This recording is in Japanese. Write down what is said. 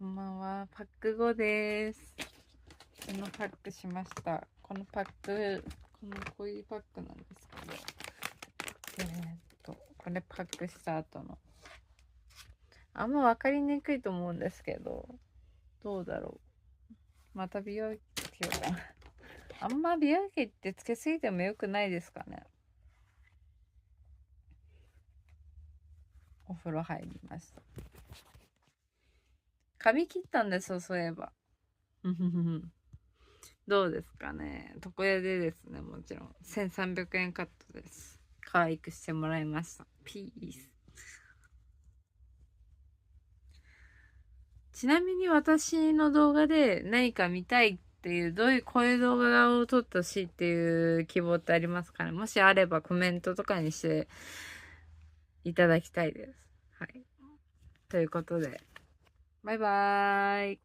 こんばんは。パック後です。このパックしました。このパック、こういうパックなんですけど、これパックした後の。あんま分かりにくいと思うんですけど、どうだろう。また美容器をかな。あんま美容器ってつけすぎてもよくないですかね。お風呂入りました。髪切ったんですよ、そういえば。どうですかね。床屋でですね、もちろん。1300円カットです。可愛くしてもらいました。ピース。ちなみに私の動画で何か見たいっていう、こういう動画を撮ってほしいっていう希望ってありますかね。もしあればコメントとかにしていただきたいです。はい。ということで、バイバーイ。